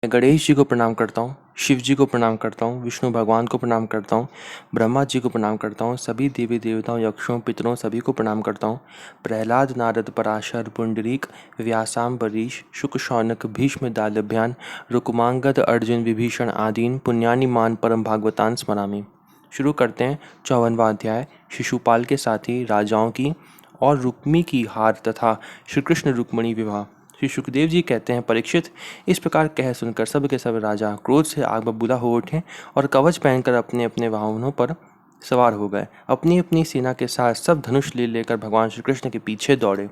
मैं गणेश जी को प्रणाम करता हूँ, शिव जी को प्रणाम करता हूँ, विष्णु भगवान को प्रणाम करता हूँ, ब्रह्मा जी को प्रणाम करता हूँ, सभी देवी देवताओं, यक्षों, पितरों सभी को प्रणाम करता हूँ। प्रहलाद, नारद, पराशर, पुंडरीक, व्यासाम्बरीश, शुक, शौनक, भीष्म, दालभ्यान, रुक्मांगद, अर्जुन, विभीषण आदीन पुण्यानि मान परम भागवतान स्मरामि। शुरू करते हैं 54वां अध्याय शिशुपाल के साथी राजाओं की और रुक्मी की हार तथा श्री कृष्ण रुक्मणी विवाह। श्री सुखदेव जी कहते हैं, परीक्षित, इस प्रकार कह सुनकर सब के सब राजा क्रोध से आग बबूला हो उठे और कवच पहनकर अपने अपने वाहनों पर सवार हो गए। अपनी अपनी सेना के साथ सब धनुष ले लेकर भगवान श्री कृष्ण के पीछे दौड़े।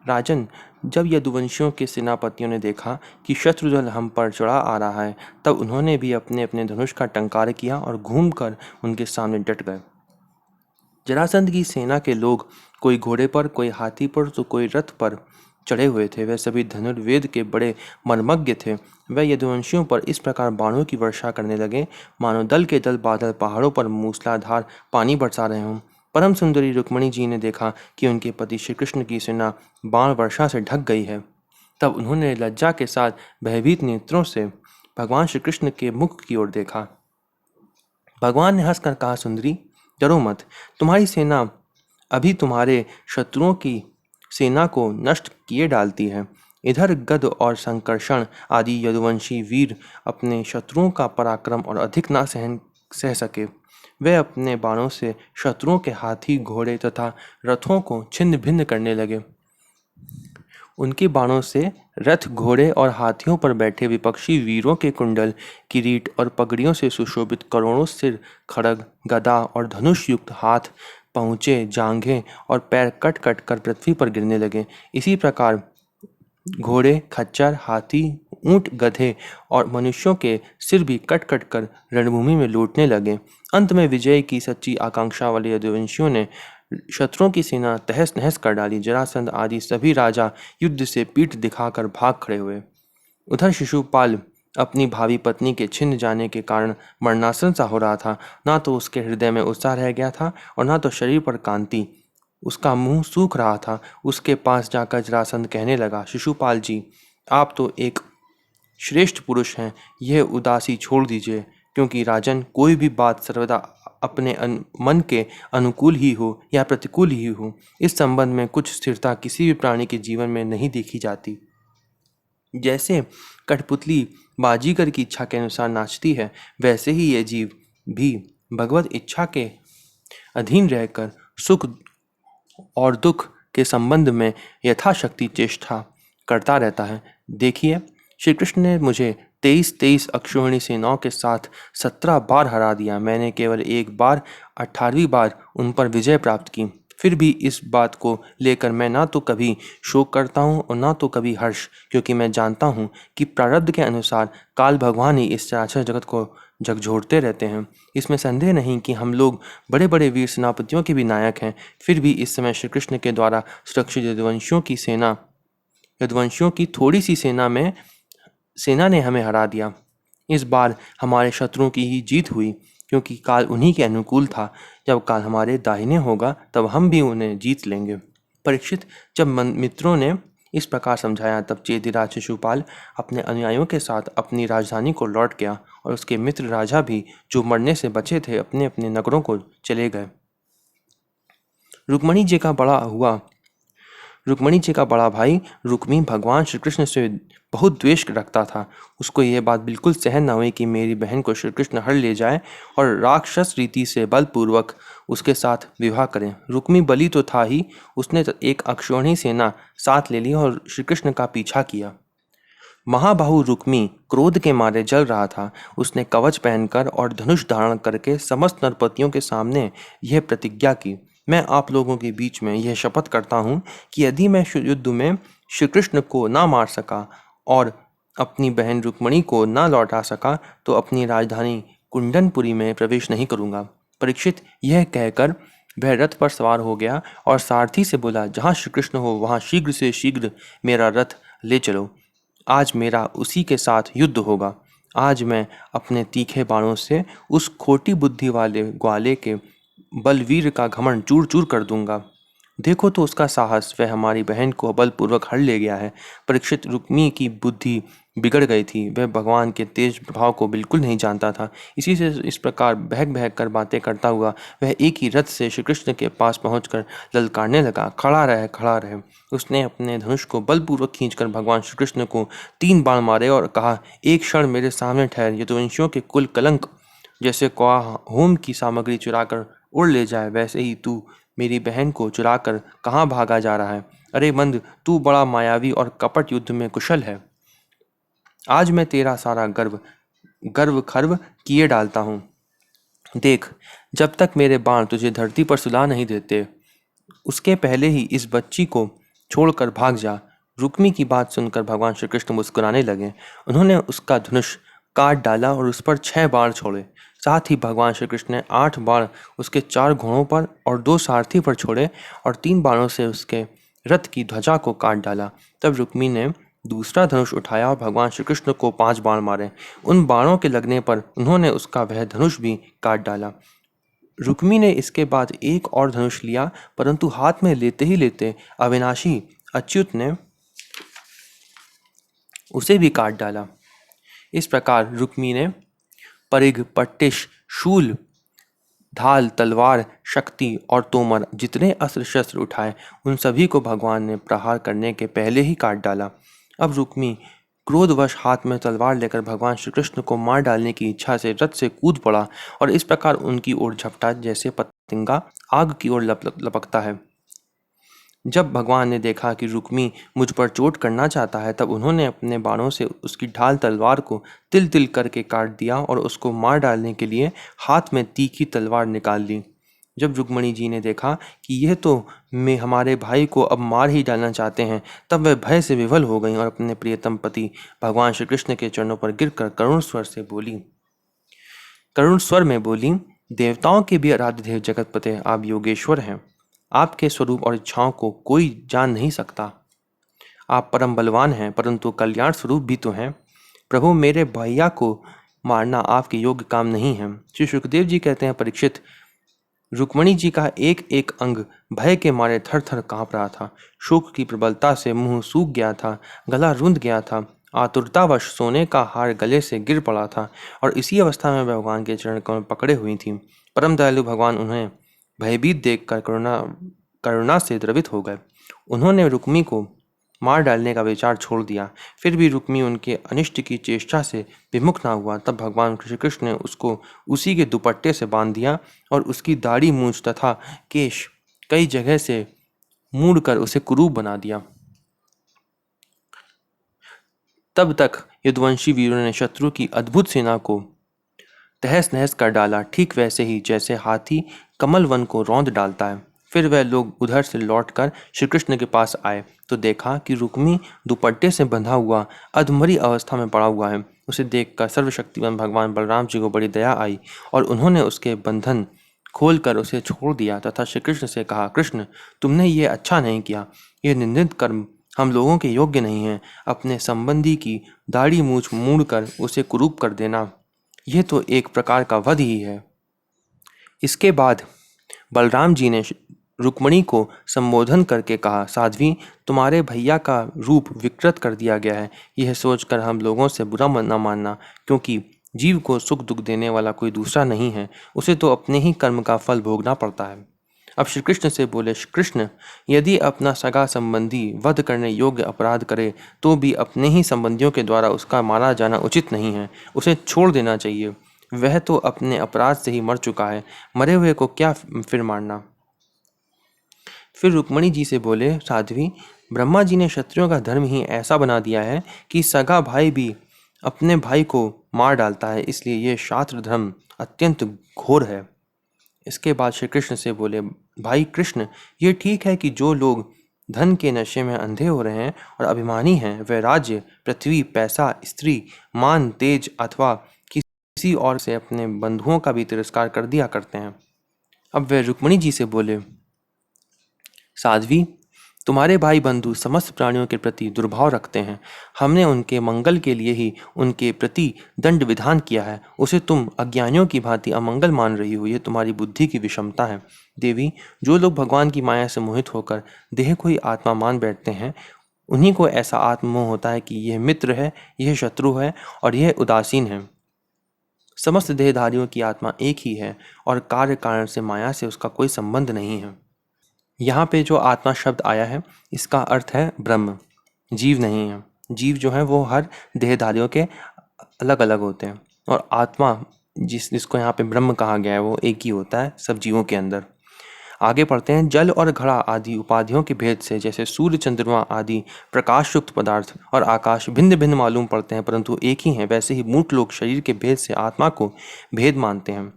राजन, जब यदुवंशियों के सेनापतियों ने देखा कि शत्रुदल हम पर चढ़ा आ रहा है, तब उन्होंने भी अपने अपने धनुष का टंकार किया और घूमकर उनके सामने डट गए। जरासंध की सेना के लोग कोई घोड़े पर, कोई हाथी पर तो कोई रथ पर चढ़े हुए थे। वह सभी धनुर्वेद के बड़े मर्मज्ञ थे। वह यदुवंशियों पर इस प्रकार बाणों की वर्षा करने लगे मानो दल के दल बादल पहाड़ों पर मूसलाधार पानी बरसा रहे हों। परम सुंदरी रुक्मणी जी ने देखा कि उनके पति श्री कृष्ण की सेना बाण वर्षा से ढक गई है। तब उन्होंने लज्जा के साथ भयभीत नेत्रों से भगवान श्री कृष्ण के मुख की ओर देखा। भगवान ने हंसकर कहा, सुंदरी, डरो मत। तुम्हारी सेना अभी तुम्हारे शत्रुओं की सेना को नष्ट किए डालती है। इधर गद और संकर्षण आदि यदुवंशी वीर अपने शत्रुओं का पराक्रम और अधिक ना सह सके। वे अपने बाणों से शत्रुओं के हाथी, घोड़े तथा रथों को छिन्न भिन्न करने लगे। उनके बाणों से रथ, घोड़े और हाथियों पर बैठे विपक्षी वीरों के कुंडल, किरीट और पगड़ियों से सुशोभित करोड़ों सिर, खड़ग, गदा और धनुष युक्त हाथ, पहुँचे, जांघें और पैर कट कट कर पृथ्वी पर गिरने लगे। इसी प्रकार घोड़े, खच्चर, हाथी, ऊंट, गधे और मनुष्यों के सिर भी कट कट कर रणभूमि में लौटने लगे। अंत में विजय की सच्ची आकांक्षा वाले यदुवंशियों ने शत्रुओं की सेना तहस नहस कर डाली। जरासंध आदि सभी राजा युद्ध से पीठ दिखाकर भाग खड़े हुए। उधर शिशुपाल अपनी भावी पत्नी के छिन्न जाने के कारण मरणासन सा हो रहा था। ना तो उसके हृदय में उत्साह रह गया था और ना तो शरीर पर कांति। उसका मुंह सूख रहा था। उसके पास जाकर जरासंध कहने लगा, शिशुपाल जी, आप तो एक श्रेष्ठ पुरुष हैं, यह उदासी छोड़ दीजिए, क्योंकि राजन, कोई भी बात सर्वदा अपने मन के अनुकूल ही हो या प्रतिकूल ही हो, इस संबंध में कुछ स्थिरता किसी भी प्राणी के जीवन में नहीं देखी जाती। जैसे कठपुतली बाजीगर की इच्छा के अनुसार नाचती है, वैसे ही यह जीव भी भगवत इच्छा के अधीन रहकर सुख और दुख के संबंध में यथाशक्ति चेष्टा करता रहता है। देखिए, श्री कृष्ण ने मुझे 23 अक्षौहिणी सेनाओं के साथ 17 बार हरा दिया। मैंने केवल एक बार 18वीं बार उन पर विजय प्राप्त की। फिर भी इस बात को लेकर मैं ना तो कभी शोक करता हूँ और ना तो कभी हर्ष, क्योंकि मैं जानता हूँ कि प्रारब्ध के अनुसार काल भगवान ही इस चराचर जगत को झकझोरते रहते हैं। इसमें संदेह नहीं कि हम लोग बड़े बड़े वीर सेनापतियों के भी नायक हैं। फिर भी इस समय श्री कृष्ण के द्वारा सुरक्षित यदुवंशियों की थोड़ी सी सेना ने हमें हरा दिया। इस बार हमारे शत्रुओं की ही जीत हुई, क्योंकि काल उन्हीं के अनुकूल था। जब काल हमारे दाहिने होगा, तब हम भी उन्हें जीत लेंगे। परीक्षित, जब मित्रों ने इस प्रकार समझाया, तब चेदिराज शिशुपाल अपने अनुयायियों के साथ अपनी राजधानी को लौट गया और उसके मित्र राजा भी, जो मरने से बचे थे, अपने अपने नगरों को चले गए। रुक्मणी जी का बड़ा भाई रुक्मी भगवान श्री कृष्ण से बहुत द्वेष रखता था। उसको यह बात बिल्कुल सहन न हुई कि मेरी बहन को श्री कृष्ण हर ले जाए और राक्षस रीति से बलपूर्वक उसके साथ विवाह करें। रुक्मी बलि तो था ही, उसने एक अक्षौहिणी सेना साथ ले ली और श्री कृष्ण का पीछा किया। महाबाहु रुक्मी क्रोध के मारे जल रहा था। उसने कवच पहनकर और धनुष धारण करके समस्त नरपतियों के सामने यह प्रतिज्ञा की, मैं आप लोगों के बीच में यह शपथ करता हूँ कि यदि मैं युद्ध में श्री कृष्ण को ना मार सका और अपनी बहन रुक्मणी को ना लौटा सका, तो अपनी राजधानी कुंडनपुरी में प्रवेश नहीं करूँगा। परीक्षित, यह कहकर वह रथ पर सवार हो गया और सारथी से बोला, जहाँ श्री कृष्ण हो वहाँ शीघ्र से शीघ्र मेरा रथ ले चलो। आज मेरा उसी के साथ युद्ध होगा। आज मैं अपने तीखे बाणों से उस खोटी बुद्धि वाले ग्वाले के बलवीर का घमंड चूर चूर कर दूंगा। देखो तो उसका साहस, वह हमारी बहन को बलपूर्वक हर ले गया है। परीक्षित, रुक्मी की बुद्धि बिगड़ गई थी। वह भगवान के तेज प्रभाव को बिल्कुल नहीं जानता था। इसी से इस प्रकार बहक बहक कर बातें करता हुआ वह एक ही रथ से श्री कृष्ण के पास पहुंचकर ललकारने लगा, खड़ा रहे, खड़ा रहे। उसने अपने धनुष को बलपूर्वक खींचकर भगवान श्री कृष्ण को 3 बाण मारे और कहा, एक क्षण मेरे सामने ठहर। यदुवंशियों के कुल कलंक जैसे कौआ होम की सामग्री चुराकर उड़ ले जाए, वैसे ही तू मेरी बहन को चुराकर कहाँ भागा जा रहा है? अरे मंद, तू बड़ा मायावी और कपट युद्ध में कुशल है। आज मैं तेरा सारा गर्व खर्व किए डालता हूँ। देख, जब तक मेरे बाण तुझे धरती पर सुला नहीं देते, उसके पहले ही इस बच्ची को छोड़कर भाग जा। रुक्मी की बात सुनकर भगवान श्री कृष्ण मुस्कुराने लगे। उन्होंने उसका धनुष काट डाला और उस पर 6 बाण छोड़े। साथ ही भगवान श्री कृष्ण ने 8 बाण उसके 4 घोड़ों पर और 2 सारथी पर छोड़े और 3 बाणों से उसके रथ की ध्वजा को काट डाला। तब रुक्मी ने दूसरा धनुष उठाया और भगवान श्री कृष्ण को 5 बाण मारे। उन बाणों के लगने पर उन्होंने उसका वह धनुष भी काट डाला। रुक्मी ने इसके बाद एक और धनुष लिया, परंतु हाथ में लेते ही लेते अविनाशी अच्युत ने उसे भी काट डाला। इस प्रकार रुक्मी ने परिघ, पट्टिश, शूल, ढाल, तलवार, शक्ति और तोमर जितने अस्त्र शस्त्र उठाए, उन सभी को भगवान ने प्रहार करने के पहले ही काट डाला। अब रुक्मी क्रोधवश हाथ में तलवार लेकर भगवान श्री कृष्ण को मार डालने की इच्छा से रथ से कूद पड़ा और इस प्रकार उनकी ओर झपटा जैसे पतंगा आग की ओर लपकता है। जब भगवान ने देखा कि रुक्मी मुझ पर चोट करना चाहता है, तब उन्होंने अपने बाणों से उसकी ढाल तलवार को तिल तिल करके काट दिया और उसको मार डालने के लिए हाथ में तीखी तलवार निकाल ली। जब रुक्मणी जी ने देखा कि यह तो मैं हमारे भाई को अब मार ही डालना चाहते हैं, तब वह भय से विवल हो गई और अपने प्रियतम पति भगवान श्री कृष्ण के चरणों पर गिरकर करुण स्वर में बोली, देवताओं के भी आराध्य देव जगतपते, आप योगेश्वर हैं। आपके स्वरूप और इच्छाओं को कोई जान नहीं सकता। आप परम बलवान हैं, परंतु कल्याण स्वरूप भी तो हैं। प्रभु, मेरे भैया को मारना आपके योग्य काम नहीं है। श्री सुखदेव जी कहते हैं, परीक्षित, रुक्मणी जी का एक एक अंग भय के मारे थर थर कांप रहा था। शोक की प्रबलता से मुंह सूख गया था, गला रुंध गया था। आतुरतावश सोने का हार गले से गिर पड़ा था और इसी अवस्था में भगवान के चरण कमल पकड़े हुई थी। परम दयालु भगवान उन्हें भयभीत देखकर करुणा से द्रवित हो गए। उन्होंने रुक्मी को मार डालने का विचार छोड़ दिया। फिर भी रुक्मी उनके अनिष्ट की चेष्टा से विमुख ना हुआ। तब भगवान श्री कृष्ण ने उसको उसी के दुपट्टे से बांध दिया और उसकी दाढ़ी, मूंछ तथा केश कई जगह से मूड़कर उसे कुरूप बना दिया। तब तक यदुवंशी वीरों ने शत्रु की अद्भुत सेना को तहस नहस कर डाला, ठीक वैसे ही जैसे हाथी कमल वन को रौंद डालता है। फिर वह लोग उधर से लौटकर श्री कृष्ण के पास आए तो देखा कि रुक्मी दुपट्टे से बंधा हुआ अधमरी अवस्था में पड़ा हुआ है। उसे देखकर सर्वशक्तिमान भगवान बलराम जी को बड़ी दया आई और उन्होंने उसके बंधन खोलकर उसे छोड़ दिया तथा श्री कृष्ण से कहा, कृष्ण, तुमने ये अच्छा नहीं किया। ये निंदित कर्म हम लोगों के योग्य नहीं है। अपने संबंधी की दाढ़ी मूछ मूड़कर उसे कुरूप कर देना, यह तो एक प्रकार का वध ही है। इसके बाद बलराम जी ने रुक्मणी को संबोधन करके कहा, साध्वी, तुम्हारे भैया का रूप विकृत कर दिया गया है। यह सोचकर हम लोगों से बुरा न मानना, क्योंकि जीव को सुख दुख देने वाला कोई दूसरा नहीं है। उसे तो अपने ही कर्म का फल भोगना पड़ता है। अब श्री कृष्ण से बोले, कृष्ण, यदि अपना सगा संबंधी वध करने योग्य अपराध करे तो भी अपने ही संबंधियों के द्वारा उसका मारा जाना उचित नहीं है। उसे छोड़ देना चाहिए। वह तो अपने अपराध से ही मर चुका है, मरे हुए को क्या फिर मारना। फिर रुक्मणी जी से बोले, साध्वी, ब्रह्मा जी ने क्षत्रियों का धर्म ही ऐसा बना दिया है कि सगा भाई भी अपने भाई को मार डालता है, इसलिए यह शास्त्र धर्म अत्यंत घोर है। इसके बाद श्री कृष्ण से बोले, भाई कृष्ण, ये ठीक है कि जो लोग धन के नशे में अंधे हो रहे हैं और अभिमानी हैं, वे राज्य, पृथ्वी, पैसा, स्त्री, मान, तेज अथवा किसी और से अपने बंधुओं का भी तिरस्कार कर दिया करते हैं। अब वे रुक्मणी जी से बोले, साध्वी, तुम्हारे भाई बंधु समस्त प्राणियों के प्रति दुर्भाव रखते हैं। हमने उनके मंगल के लिए ही उनके प्रति दंड विधान किया है। उसे तुम अज्ञानियों की भांति अमंगल मान रही हो, यह तुम्हारी बुद्धि की विषमता है। देवी, जो लोग भगवान की माया से मोहित होकर देह को ही आत्मा मान बैठते हैं, उन्हीं को ऐसा आत्ममोह होता है कि यह मित्र है, यह शत्रु है और यह उदासीन है। समस्त देहधारियों की आत्मा एक ही है और कार्य कारण से माया से उसका कोई संबंध नहीं है। यहाँ पे जो आत्मा शब्द आया है, इसका अर्थ है ब्रह्म, जीव नहीं है। जीव जो है वो हर देहधारियों के अलग अलग होते हैं, और आत्मा जिसको यहाँ पे ब्रह्म कहा गया है वो एक ही होता है सब जीवों के अंदर। आगे पढ़ते हैं। जल और घड़ा आदि उपाधियों के भेद से जैसे सूर्य चंद्रमा आदि प्रकाश युक्त पदार्थ और आकाश भिन्न भिन्न मालूम पड़ते हैं परंतु एक ही हैं, वैसे ही मूर्ख लोग शरीर के भेद से आत्मा को भेद मानते हैं,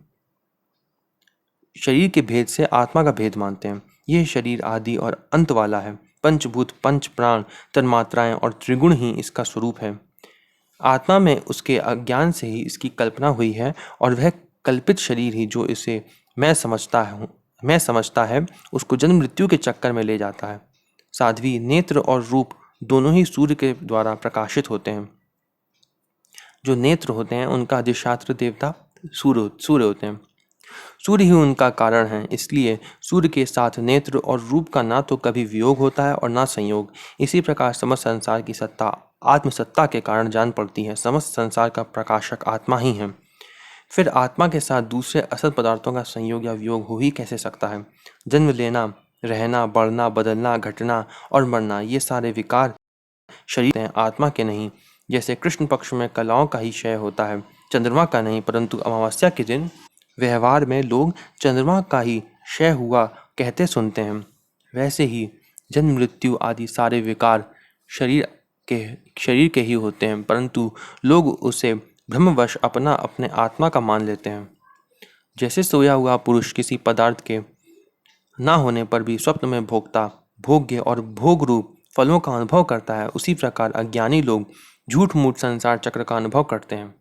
शरीर के भेद से आत्मा का भेद मानते हैं। यह शरीर आदि और अंत वाला है। पंचभूत, पंच प्राण, तन्मात्राएं और त्रिगुण ही इसका स्वरूप है। आत्मा में उसके अज्ञान से ही इसकी कल्पना हुई है और वह कल्पित शरीर ही जो इसे मैं समझता है उसको जन्म मृत्यु के चक्कर में ले जाता है। साध्वी, नेत्र और रूप दोनों ही सूर्य के द्वारा प्रकाशित होते हैं। जो नेत्र होते हैं उनका अधिष्ठात्र देवता सूर्य होते हैं। सूर्य ही उनका कारण है, इसलिए सूर्य के साथ नेत्र और रूप का ना तो कभी वियोग होता है और ना संयोग। इसी प्रकार समस्त संसार की सत्ता आत्मसत्ता के कारण जान पड़ती है। समस्त संसार का प्रकाशक आत्मा ही है। फिर आत्मा के साथ दूसरे असत पदार्थों का संयोग या वियोग हो ही कैसे सकता है। जन्म लेना, रहना, बढ़ना, बदलना, घटना और मरना, ये सारे विकार शरीर हैं, आत्मा के नहीं। जैसे कृष्ण पक्ष में कलाओं का ही क्षय होता है, चंद्रमा का नहीं, परंतु अमावस्या के दिन व्यवहार में लोग चंद्रमा का ही क्षय हुआ कहते सुनते हैं, वैसे ही जन्म मृत्यु आदि सारे विकार शरीर के ही होते हैं, परंतु लोग उसे भ्रमवश अपने आत्मा का मान लेते हैं। जैसे सोया हुआ पुरुष किसी पदार्थ के ना होने पर भी स्वप्न में भोगता, भोग्य और भोग रूप फलों का अनुभव करता है, उसी प्रकार अज्ञानी लोग झूठ मूठ संसार चक्र का अनुभव करते हैं।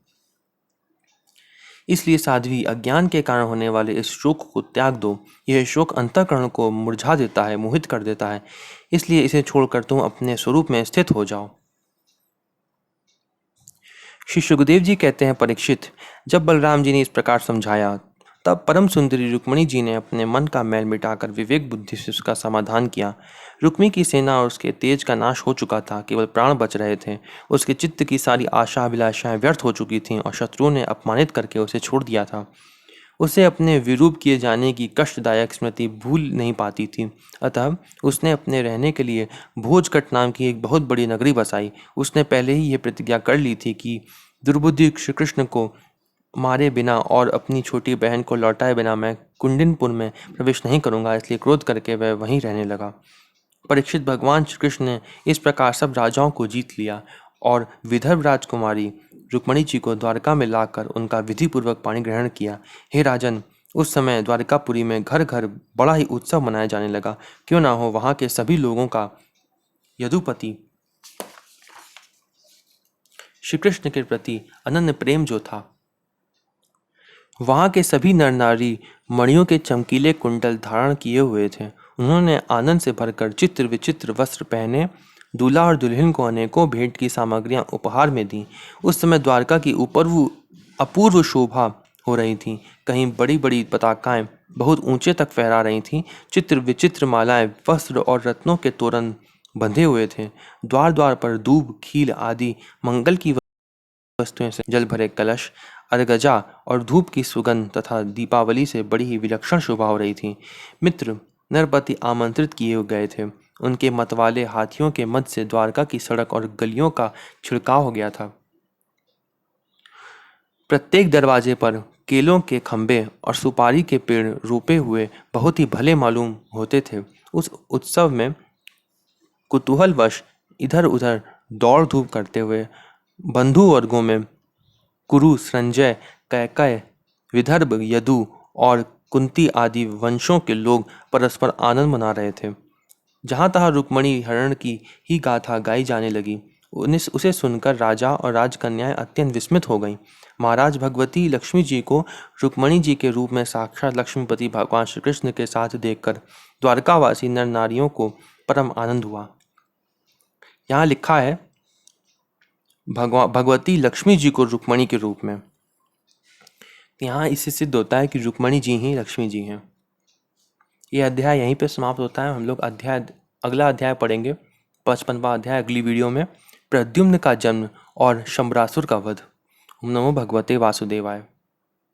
इसलिए साध्वी, अज्ञान के कारण होने वाले इस शोक को त्याग दो। यह शोक अंतःकरण को मुरझा देता है, मोहित कर देता है, इसलिए इसे छोड़कर तुम अपने स्वरूप में स्थित हो जाओ। श्री सुखदेव जी कहते हैं, परीक्षित, जब बलराम जी ने इस प्रकार समझाया तब परम सुंदरी रुक्मिणी जी ने अपने मन का मैल मिटाकर विवेक बुद्धि से उसका समाधान किया। रुक्मी की सेना और उसके तेज का नाश हो चुका था, केवल प्राण बच रहे थे। उसके चित्त की सारी आशा अभिलाषाएं व्यर्थ हो चुकी थीं और शत्रुओं ने अपमानित करके उसे छोड़ दिया था। उसे अपने विरूप किए जाने की कष्टदायक स्मृति भूल नहीं पाती थी, अतः उसने अपने रहने के लिए भोजकट नाम की एक बहुत बड़ी नगरी बसाई। उसने पहले ही यह प्रतिज्ञा कर ली थी कि दुर्बुद्धि श्री कृष्ण को मारे बिना और अपनी छोटी बहन को लौटाए बिना मैं कुंडिनपुर में प्रवेश नहीं करूंगा, इसलिए क्रोध करके वह वहीं रहने लगा। परीक्षित, भगवान श्री कृष्ण ने इस प्रकार सब राजाओं को जीत लिया और विदर्भ राजकुमारी रुक्मिणी जी को द्वारका में लाकर उनका विधि पूर्वक पाणी ग्रहण किया। हे राजन, उस समय द्वारकापुरी में घर घर बड़ा ही उत्सव मनाया जाने लगा। क्यों ना हो, वहां के सभी लोगों का यदुपति श्री कृष्ण के प्रति अनन्य प्रेम जो था, वहां के सभी नर नारी मणियों के चमकीले कुंडल धारण किए हुए थे। उन्होंने आनंद से भरकर चित्र विचित्र वस्त्र पहने दूल्हा और दुल्हन को अनेकों भेंट की सामग्रियां उपहार में दी। उस समय द्वारका की अपूर्व शोभा हो रही थी। कहीं बड़ी बड़ी पताकाएं बहुत ऊंचे तक फहरा रही थीं। चित्र विचित्र मालाएं, वस्त्र और रत्नों के तोरण बंधे हुए थे। द्वार द्वार पर दूब, खील आदि मंगल की वस्तुओं से जल भरे कलश, अर्गजा और धूप की सुगंध तथा दीपावली से बड़ी ही विलक्षण शोभा हो रही थी। मित्र नरपति आमंत्रित किए गए थे। उनके मतवाले हाथियों के मध्य से द्वारका की सड़क और गलियों का छिड़काव हो गया था। प्रत्येक दरवाजे पर केलों के खंभे और सुपारी के पेड़ रोपे हुए बहुत ही भले मालूम होते थे। उस उत्सव में कुतूहलवश इधर उधर दौड़ धूप करते हुए बंधु वर्गों में कुरु, संजय, कैकय, विदर्भ, यदु और कुंती आदि वंशों के लोग परस्पर आनंद मना रहे थे। जहाँ तहाँ रुक्मिणी हरण की ही गाथा गाई जाने लगी। उसे सुनकर राजा और राजकन्याएं अत्यंत विस्मित हो गईं। महाराज भगवती लक्ष्मी जी को रुक्मिणी जी के रूप में साक्षात लक्ष्मीपति भगवान श्री कृष्ण के साथ देखकर द्वारकावासी नर नारियों को परम आनंद हुआ। यहाँ लिखा है भगवती लक्ष्मी जी को रुक्मिणी के रूप में। यहाँ इससे सिद्ध होता है कि रुक्मिणी जी ही लक्ष्मी जी हैं। ये अध्याय यहीं पे समाप्त होता है। हम लोग अगला अध्याय पढ़ेंगे 55वां अध्याय अगली वीडियो में। प्रद्युम्न का जन्म और शंबरासुर का वध। ओम नमो भगवते वासुदेवाय।